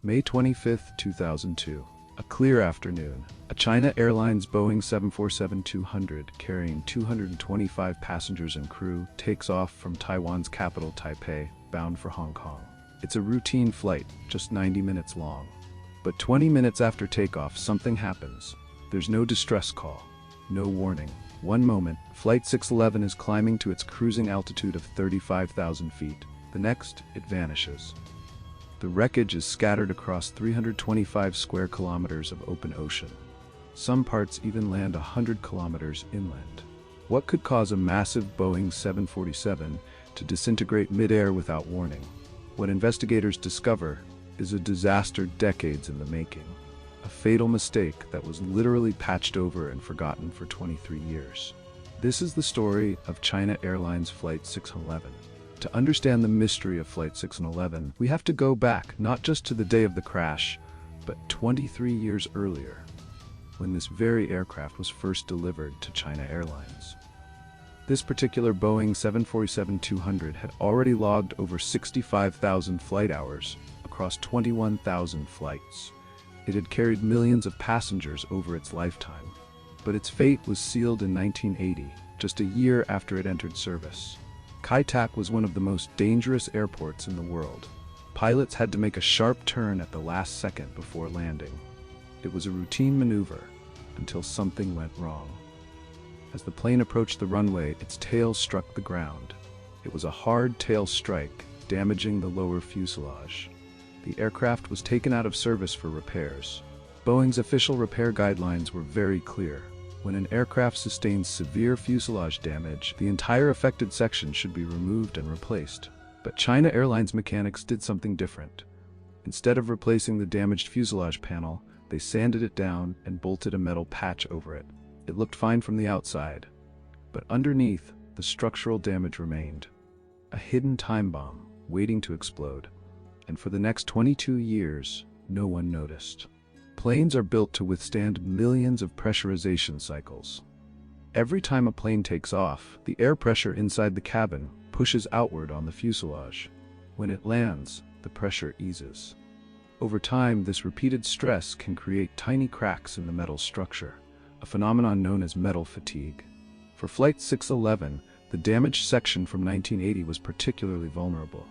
May 25, 2002. A clear afternoon. A China Airlines Boeing 747-200 carrying 225 passengers and crew takes off from Taiwan's capital Taipei, bound for Hong Kong. It's a routine flight, just 90 minutes long. But 20 minutes after takeoff, something happens. There's no distress call, no warning. One moment, Flight 611 is climbing to its cruising altitude of 35,000 feet. The next, it vanishes. The wreckage is scattered across 325 square kilometers of open ocean. Some parts even land 100 kilometers inland. What could cause a massive Boeing 747 to disintegrate mid-air without warning? What investigators discover is a disaster decades in the making. A fatal mistake that was literally patched over and forgotten for 23 years. This is the story of China Airlines Flight 611. To understand the mystery of Flight 611, we have to go back not just to the day of the crash, but 23 years earlier, when this very aircraft was first delivered to China Airlines. This particular Boeing 747-200 had already logged over 65,000 flight hours across 21,000 flights. It had carried millions of passengers over its lifetime, but its fate was sealed in 1980, just a year after it entered service. Kai Tak was one of the most dangerous airports in the world. Pilots had to make a sharp turn at the last second before landing. It was a routine maneuver until something went wrong. As the plane approached the runway, its tail struck the ground. It was a hard tail strike, damaging the lower fuselage. The aircraft was taken out of service for repairs. Boeing's official repair guidelines were very clear. When an aircraft sustains severe fuselage damage, the entire affected section should be removed and replaced. But China Airlines mechanics did something different. Instead of replacing the damaged fuselage panel, they sanded it down and bolted a metal patch over it. It looked fine from the outside, but underneath, the structural damage remained. A hidden time bomb, waiting to explode. And for the next 22 years, no one noticed. Planes are built to withstand millions of pressurization cycles. Every time a plane takes off, the air pressure inside the cabin pushes outward on the fuselage. When it lands, the pressure eases. Over time, this repeated stress can create tiny cracks in the metal structure, a phenomenon known as metal fatigue. For Flight 611, the damaged section from 1980 was particularly vulnerable.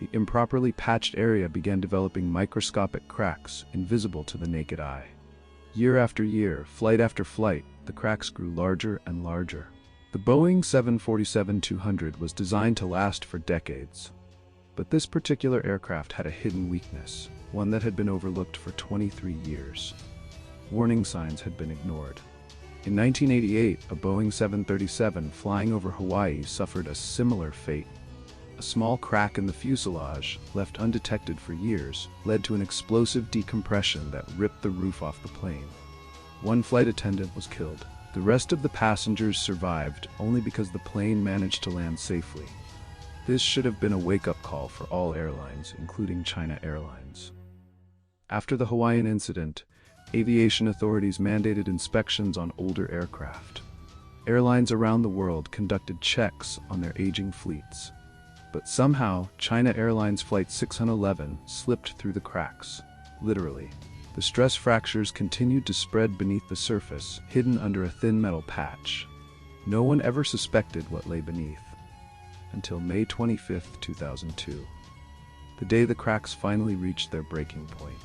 The improperly patched area began developing microscopic cracks invisible to the naked eye. Year after year, flight after flight, the cracks grew larger and larger. The Boeing 747-200 was designed to last for decades. But this particular aircraft had a hidden weakness, one that had been overlooked for 23 years. Warning signs had been ignored. In 1988, a Boeing 737 flying over Hawaii suffered a similar fate. A small crack in the fuselage, left undetected for years, led to an explosive decompression that ripped the roof off the plane. One flight attendant was killed. The rest of the passengers survived only because the plane managed to land safely. This should have been a wake-up call for all airlines, including China Airlines. After the Hawaiian incident, aviation authorities mandated inspections on older aircraft. Airlines around the world conducted checks on their aging fleets. But somehow, China Airlines Flight 611 slipped through the cracks. Literally. The stress fractures continued to spread beneath the surface, hidden under a thin metal patch. No one ever suspected what lay beneath. Until May 25, 2002. The day the cracks finally reached their breaking point.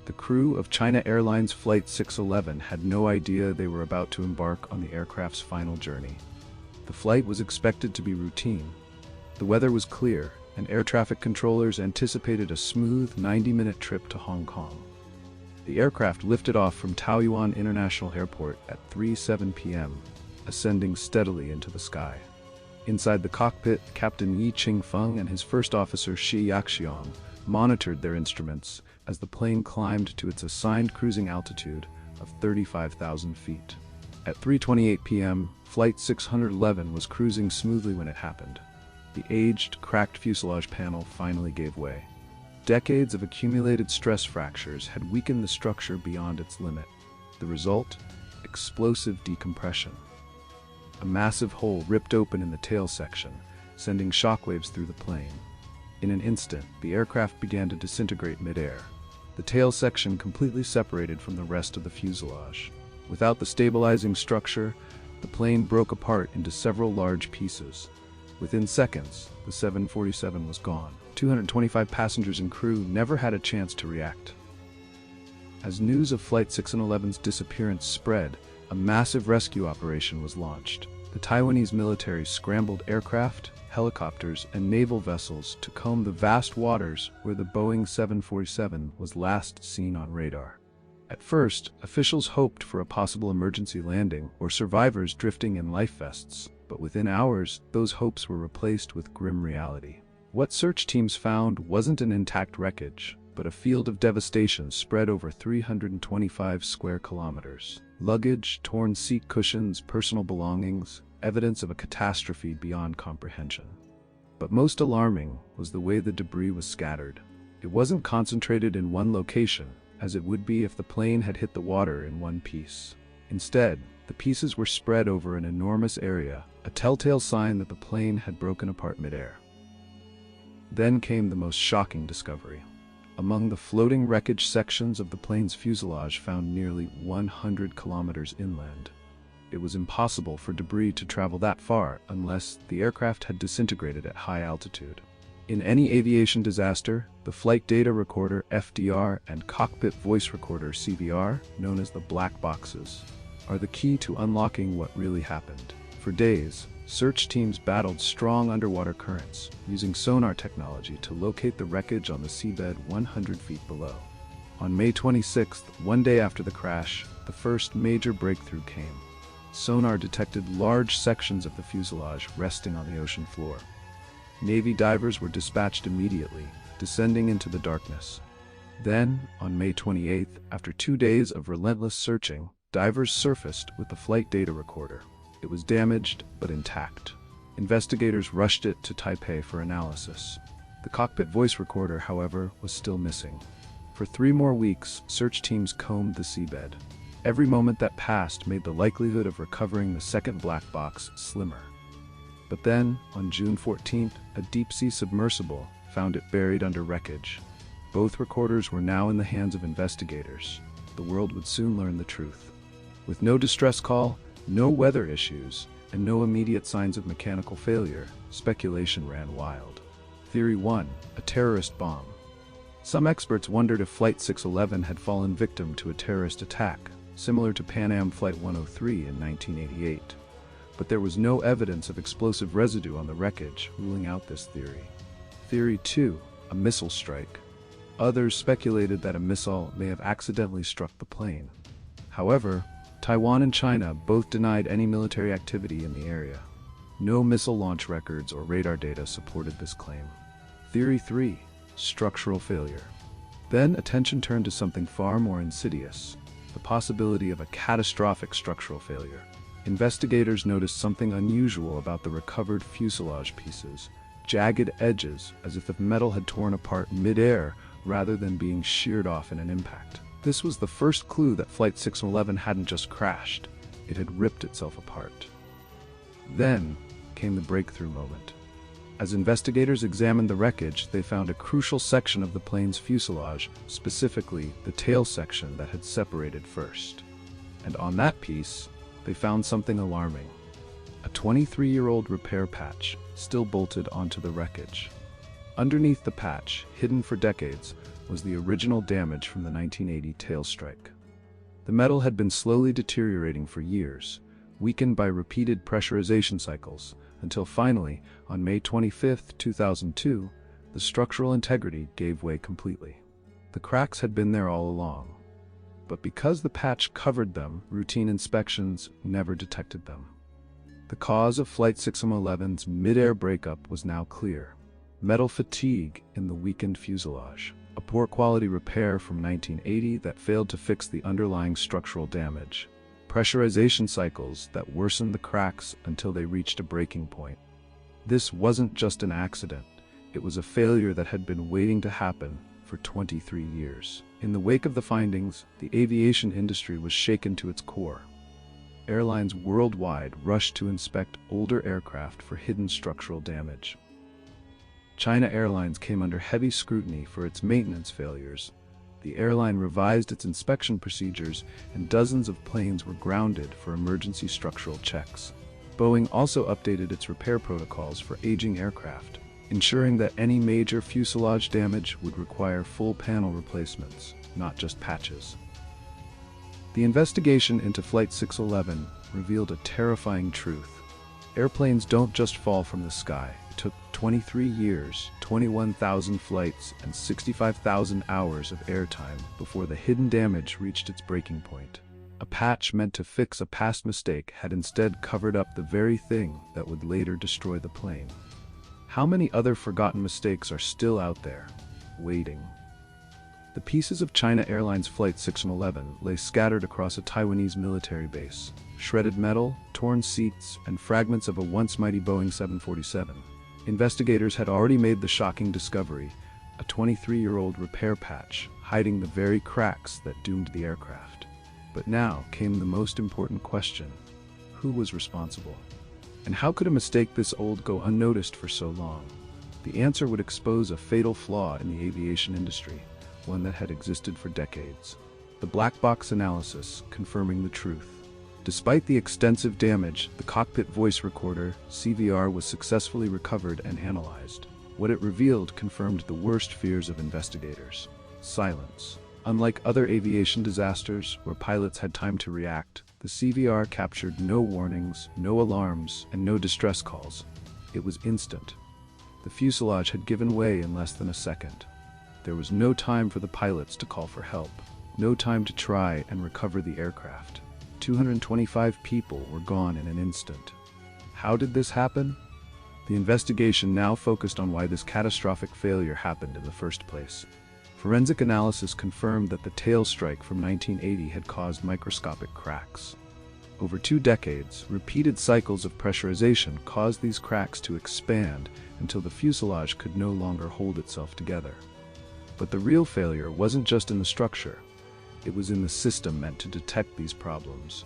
The crew of China Airlines Flight 611 had no idea they were about to embark on the aircraft's final journey. The flight was expected to be routine. The weather was clear, and air traffic controllers anticipated a smooth 90-minute trip to Hong Kong. The aircraft lifted off from Taoyuan International Airport at 3:07 p.m., ascending steadily into the sky. Inside the cockpit, Captain Yi Ching-feng and his first officer Shi Yaxiong monitored their instruments as the plane climbed to its assigned cruising altitude of 35,000 feet. At 3:28 p.m., Flight 611 was cruising smoothly when it happened. The aged, cracked fuselage panel finally gave way. Decades of accumulated stress fractures had weakened the structure beyond its limit. The result? Explosive decompression. A massive hole ripped open in the tail section, sending shockwaves through the plane. In an instant, the aircraft began to disintegrate mid-air. the tail section completely separated from the rest of the fuselage. Without the stabilizing structure, the plane broke apart into several large pieces. Within seconds, the 747 was gone. 225 passengers and crew never had a chance to react. As news of Flight 611's disappearance spread, a massive rescue operation was launched. The Taiwanese military scrambled aircraft, helicopters, and naval vessels to comb the vast waters where the Boeing 747 was last seen on radar. At first, officials hoped for a possible emergency landing or survivors drifting in life vests, but within hours, those hopes were replaced with grim reality. What search teams found wasn't an intact wreckage, but a field of devastation spread over 325 square kilometers. Luggage, torn seat cushions, personal belongings, evidence of a catastrophe beyond comprehension. But most alarming was the way the debris was scattered. It wasn't concentrated in one location, as it would be if the plane had hit the water in one piece. Instead, the pieces were spread over an enormous area, a telltale sign that the plane had broken apart midair. Then came the most shocking discovery. Among the floating wreckage sections of the plane's fuselage found nearly 100 kilometers inland. It was impossible for debris to travel that far unless the aircraft had disintegrated at high altitude. In any aviation disaster, the flight data recorder (FDR) and cockpit voice recorder (CVR), known as the black boxes, are the key to unlocking what really happened. For days, search teams battled strong underwater currents, using sonar technology to locate the wreckage on the seabed 100 feet below. On May 26th, one day after the crash, the first major breakthrough came. Sonar detected large sections of the fuselage resting on the ocean floor. Navy divers were dispatched immediately, descending into the darkness. Then, on May 28th, after 2 days of relentless searching, divers surfaced with the flight data recorder. It was damaged, but intact. Investigators rushed it to Taipei for analysis. The cockpit voice recorder, however, was still missing. For 3 more weeks, search teams combed the seabed. Every moment that passed made the likelihood of recovering the second black box slimmer. But then, on June 14th, a deep-sea submersible found it buried under wreckage. Both recorders were now in the hands of investigators. The world would soon learn the truth. With no distress call, no weather issues, and no immediate signs of mechanical failure, speculation ran wild. Theory 1: a terrorist bomb. Some experts wondered if Flight 611 had fallen victim to a terrorist attack, similar to Pan Am Flight 103 in 1988. But there was no evidence of explosive residue on the wreckage, ruling out this theory. Theory 2: a missile strike. Others speculated that a missile may have accidentally struck the plane. However, Taiwan and China both denied any military activity in the area. No missile launch records or radar data supported this claim. Theory 3: structural failure. Then attention turned to something far more insidious: the possibility of a catastrophic structural failure. Investigators noticed something unusual about the recovered fuselage pieces: jagged edges, as if the metal had torn apart mid-air rather than being sheared off in an impact. This was the first clue that Flight 611 hadn't just crashed, it had ripped itself apart. Then came the breakthrough moment. As investigators examined the wreckage, they found a crucial section of the plane's fuselage, specifically the tail section that had separated first. And on that piece, they found something alarming: a 23-year-old repair patch still bolted onto the wreckage. Underneath the patch, hidden for decades, was the original damage from the 1980 tailstrike. The metal had been slowly deteriorating for years, weakened by repeated pressurization cycles, until finally, on May 25, 2002, the structural integrity gave way completely. The cracks had been there all along, but because the patch covered them, routine inspections never detected them. The cause of Flight 611's mid-air breakup was now clear: metal fatigue in the weakened fuselage. A poor quality repair from 1980 that failed to fix the underlying structural damage. Pressurization cycles that worsened the cracks until they reached a breaking point. This wasn't just an accident, it was a failure that had been waiting to happen for 23 years. In the wake of the findings, the aviation industry was shaken to its core. Airlines worldwide rushed to inspect older aircraft for hidden structural damage. China Airlines came under heavy scrutiny for its maintenance failures. The airline revised its inspection procedures, and dozens of planes were grounded for emergency structural checks. Boeing also updated its repair protocols for aging aircraft, ensuring that any major fuselage damage would require full panel replacements, not just patches. The investigation into Flight 611 revealed a terrifying truth. Airplanes don't just fall from the sky. It took 23 years, 21,000 flights, and 65,000 hours of airtime before the hidden damage reached its breaking point. A patch meant to fix a past mistake had instead covered up the very thing that would later destroy the plane. How many other forgotten mistakes are still out there, waiting? The pieces of China Airlines Flight 611 lay scattered across a Taiwanese military base. Shredded metal, torn seats, and fragments of a once mighty Boeing 747. Investigators had already made the shocking discovery, a 23-year-old repair patch hiding the very cracks that doomed the aircraft. But now came the most important question: who was responsible? And how could a mistake this old go unnoticed for so long? The answer would expose a fatal flaw in the aviation industry, one that had existed for decades. The black box analysis confirming the truth. Despite the extensive damage, the cockpit voice recorder, CVR, was successfully recovered and analyzed. What it revealed confirmed the worst fears of investigators: silence. Unlike other aviation disasters where pilots had time to react, the CVR captured no warnings, no alarms, and no distress calls. It was instant. The fuselage had given way in less than a second. There was no time for the pilots to call for help, no time to try and recover the aircraft. 225 people were gone in an instant. How did this happen? The investigation now focused on why this catastrophic failure happened in the first place. Forensic analysis confirmed that the tailstrike from 1980 had caused microscopic cracks. Over 2 decades, repeated cycles of pressurization caused these cracks to expand until the fuselage could no longer hold itself together. But the real failure wasn't just in the structure. It was in the system meant to detect these problems.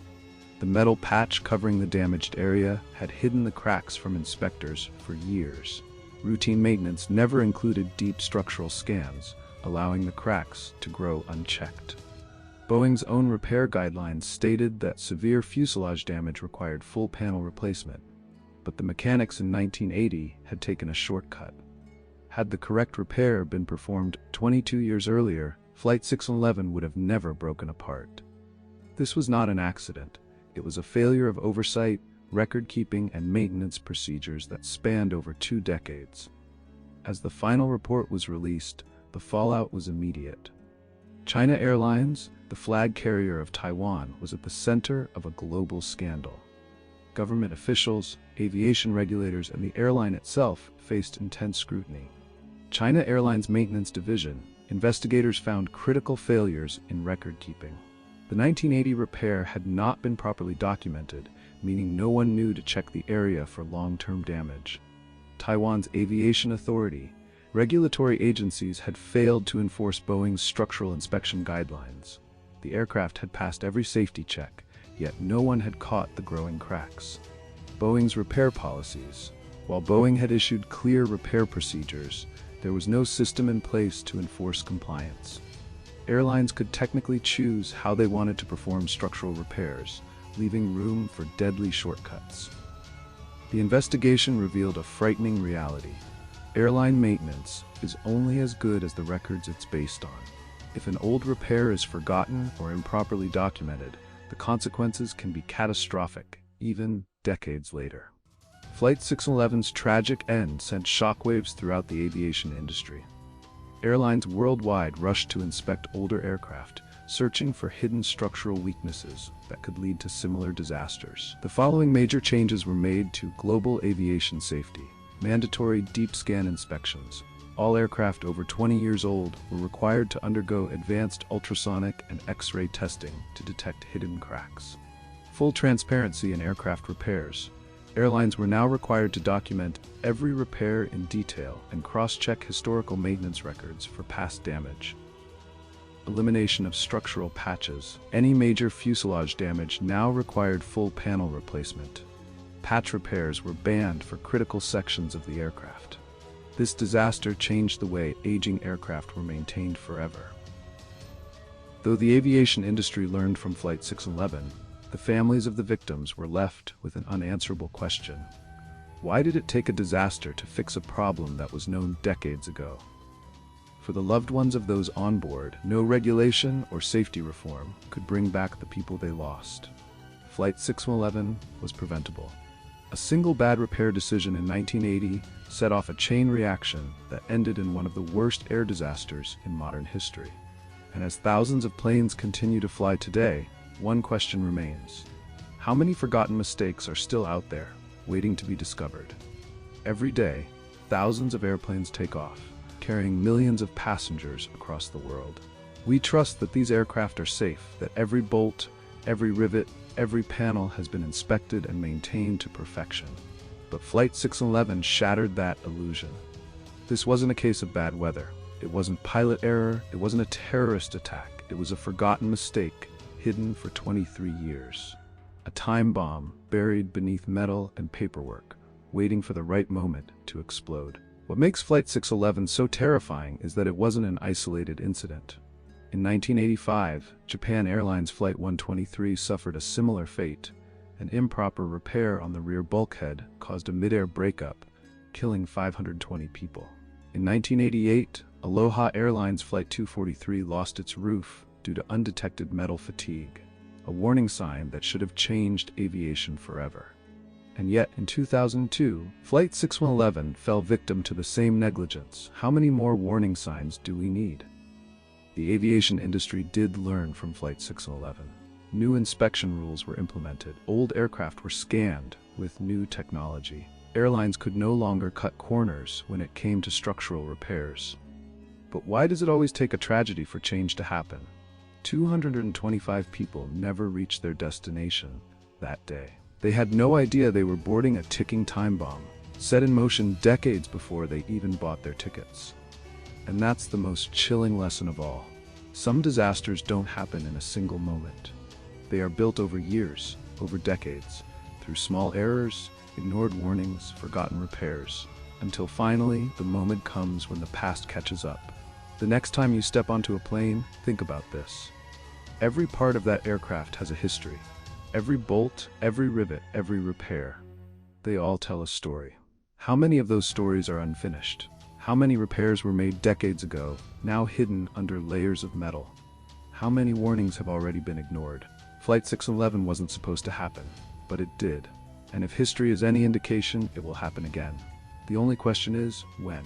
The metal patch covering the damaged area had hidden the cracks from inspectors for years. Routine maintenance never included deep structural scans, allowing the cracks to grow unchecked. Boeing's own repair guidelines stated that severe fuselage damage required full panel replacement, but the mechanics in 1980 had taken a shortcut. Had the correct repair been performed 22 years earlier, Flight 611 would have never broken apart. This was not an accident. It was a failure of oversight, record-keeping, and maintenance procedures that spanned over 2 decades. As the final report was released, the fallout was immediate. China Airlines, the flag carrier of Taiwan, was at the center of a global scandal. Government officials, aviation regulators, and the airline itself faced intense scrutiny. China Airlines Maintenance Division, investigators found critical failures in record-keeping. The 1980 repair had not been properly documented, meaning no one knew to check the area for long-term damage. Taiwan's aviation authority, regulatory agencies had failed to enforce Boeing's structural inspection guidelines. The aircraft had passed every safety check, yet no one had caught the growing cracks. Boeing's repair policies. While Boeing had issued clear repair procedures, there was no system in place to enforce compliance. Airlines could technically choose how they wanted to perform structural repairs, leaving room for deadly shortcuts. The investigation revealed a frightening reality. Airline maintenance is only as good as the records it's based on. If an old repair is forgotten or improperly documented, the consequences can be catastrophic, even decades later. Flight 611's tragic end sent shockwaves throughout the aviation industry. Airlines worldwide rushed to inspect older aircraft, searching for hidden structural weaknesses that could lead to similar disasters. The following major changes were made to global aviation safety. Mandatory deep scan inspections. All aircraft over 20 years old were required to undergo advanced ultrasonic and X-ray testing to detect hidden cracks. Full transparency in aircraft repairs. Airlines were now required to document every repair in detail and cross-check historical maintenance records for past damage. Elimination of structural patches. Any major fuselage damage now required full panel replacement. Patch repairs were banned for critical sections of the aircraft. This disaster changed the way aging aircraft were maintained forever. Though the aviation industry learned from Flight 611, the families of the victims were left with an unanswerable question. Why did it take a disaster to fix a problem that was known decades ago? For the loved ones of those on board, no regulation or safety reform could bring back the people they lost. Flight 611 was preventable. A single bad repair decision in 1980 set off a chain reaction that ended in one of the worst air disasters in modern history. And as thousands of planes continue to fly today, one question remains. How many forgotten mistakes are still out there, waiting to be discovered? Every day, thousands of airplanes take off, carrying millions of passengers across the world. We trust that these aircraft are safe, that every bolt, every rivet, every panel has been inspected and maintained to perfection. But Flight 611 shattered that illusion. This wasn't a case of bad weather. It wasn't pilot error. It wasn't a terrorist attack. It was a forgotten mistake, hidden for 23 years. A time bomb buried beneath metal and paperwork, waiting for the right moment to explode. What makes Flight 611 so terrifying is that it wasn't an isolated incident. In 1985, Japan Airlines Flight 123 suffered a similar fate. An improper repair on the rear bulkhead caused a mid-air breakup, killing 520 people. In 1988, Aloha Airlines Flight 243 lost its roof due to undetected metal fatigue, a warning sign that should have changed aviation forever. And yet, in 2002, Flight 611 fell victim to the same negligence. How many more warning signs do we need? The aviation industry did learn from Flight 611. New inspection rules were implemented. Old aircraft were scanned with new technology. Airlines could no longer cut corners when it came to structural repairs. But why does it always take a tragedy for change to happen? 225 people never reached their destination that day. They had no idea they were boarding a ticking time bomb, set in motion decades before they even bought their tickets. And that's the most chilling lesson of all. Some disasters don't happen in a single moment. They are built over years, over decades, through small errors, ignored warnings, forgotten repairs, until finally the moment comes when the past catches up. The next time you step onto a plane, think about this. Every part of that aircraft has a history. Every bolt, every rivet, every repair. They all tell a story. How many of those stories are unfinished? How many repairs were made decades ago, now hidden under layers of metal? How many warnings have already been ignored? Flight 611 wasn't supposed to happen, but it did. And if history is any indication, it will happen again. The only question is, when?